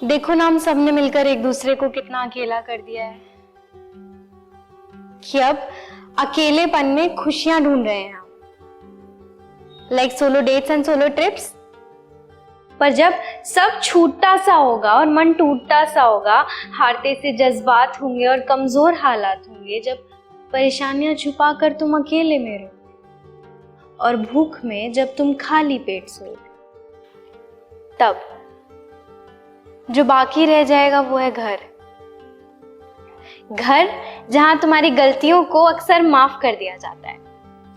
देखो ना, हम सबने मिलकर एक दूसरे को कितना अकेला कर दिया है कि अब अकेलेपन में खुशियां ढूंढ रहे हैं हम, like solo dates and solo trips. पर जब सब छूटता सा होगा और मन टूटता सा होगा, हारते से जज्बात होंगे और कमजोर हालात होंगे, जब परेशानियां छुपा कर तुम अकेले में रहो और भूख में जब तुम खाली पेट सोओगे, तब जो बाकी रह जाएगा वो है घर। घर जहां तुम्हारी गलतियों को अक्सर माफ कर दिया जाता है,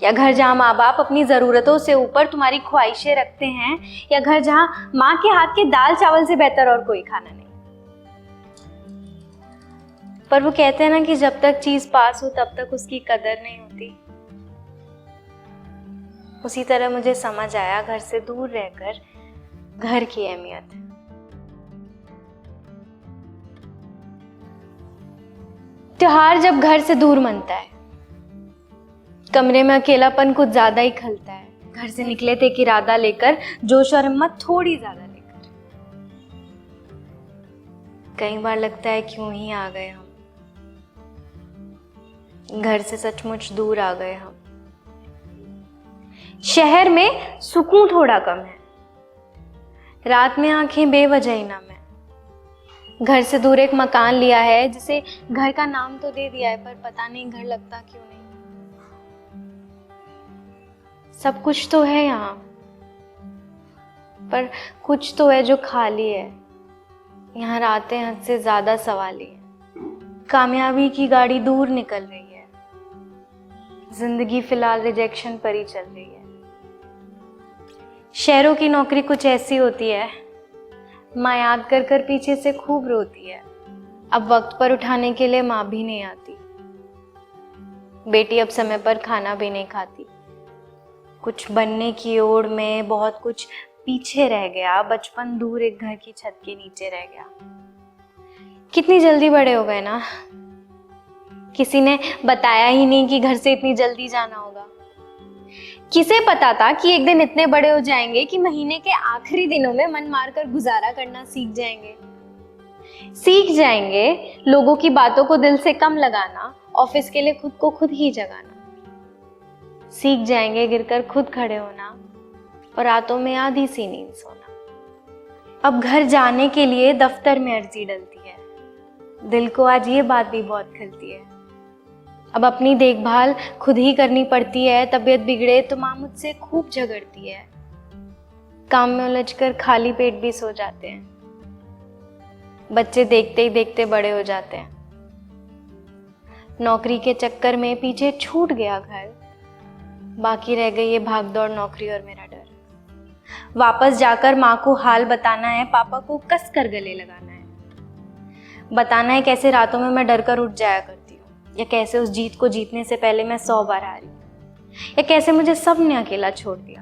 या घर जहां माँ बाप अपनी जरूरतों से ऊपर तुम्हारी ख्वाहिशें रखते हैं, या घर जहां माँ के हाथ के दाल चावल से बेहतर और कोई खाना नहीं। पर वो कहते हैं ना कि जब तक चीज पास हो तब तक उसकी कदर नहीं होती। उसी तरह मुझे समझ आया घर से दूर रहकर घर की अहमियत। त्योहार जब घर से दूर मनता है, कमरे में अकेलापन कुछ ज्यादा ही खलता है। घर से निकले थे एक इरादा लेकर, जोश और हिम्मत थोड़ी ज्यादा लेकर। कई बार लगता है क्यों ही आ गए हम, घर से सचमुच दूर आ गए हम। शहर में सुकून थोड़ा कम है, रात में आंखें बेवजह ही नम है। घर से दूर एक मकान लिया है जिसे घर का नाम तो दे दिया है, पर पता नहीं घर लगता क्यों नहीं। सब कुछ तो है यहाँ, पर कुछ तो है जो खाली है। यहाँ रातें हद से ज्यादा सवाली है। कामयाबी की गाड़ी दूर निकल रही है, जिंदगी फिलहाल रिजेक्शन पर ही चल रही है। शहरों की नौकरी कुछ ऐसी होती है, माँ याद कर कर पीछे से खूब रोती है। अब वक्त पर उठाने के लिए माँ भी नहीं आती, बेटी अब समय पर खाना भी नहीं खाती। कुछ बनने की ओड़ में बहुत कुछ पीछे रह गया, बचपन दूर एक घर की छत के नीचे रह गया। कितनी जल्दी बड़े हो गए ना, किसी ने बताया ही नहीं कि घर से इतनी जल्दी जाना होगा। किसे पता था कि एक दिन इतने बड़े हो जाएंगे कि महीने के आखिरी दिनों में मन मारकर गुजारा करना सीख जाएंगे लोगों की बातों को दिल से कम लगाना, ऑफिस के लिए खुद को खुद ही जगाना। सीख जाएंगे गिरकर खुद खड़े होना और रातों में आधी सी नींद सोना। अब घर जाने के लिए दफ्तर में अर्जी डलती है, दिल को आज ये बात भी बहुत खलती है। अब अपनी देखभाल खुद ही करनी पड़ती है, तबीयत बिगड़े तो माँ मुझसे खूब झगड़ती है। काम में उलझकर खाली पेट भी सो जाते हैं, बच्चे देखते ही देखते बड़े हो जाते हैं। नौकरी के चक्कर में पीछे छूट गया घर, बाकी रह गई ये भागदौड़ नौकरी और मेरा डर। वापस जाकर माँ को हाल बताना है, पापा को कस कर गले लगाना है, बताना है कैसे रातों में मैं डर कर उठ जाया करती हूँ, या कैसे उस जीत को जीतने से पहले मैं 100 बार हारी, या कैसे मुझे सबने अकेला छोड़ दिया।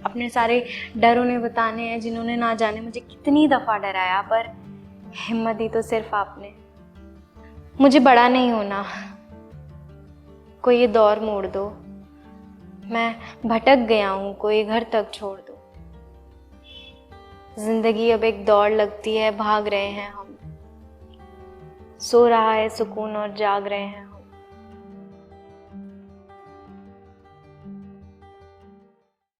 अपने सारे डर उन्हें बताने हैं जिन्होंने ना जाने मुझे कितनी दफा डराया, पर हिम्मत दी तो सिर्फ आपने। मुझे बड़ा नहीं होना, कोई ये दौर मोड़ दो, मैं भटक गया हूं, कोई घर तक छोड़ दो। जिंदगी अब एक दौड़ लगती है, भाग रहे हैं हम, सो रहा है सुकून और जाग रहे हैं।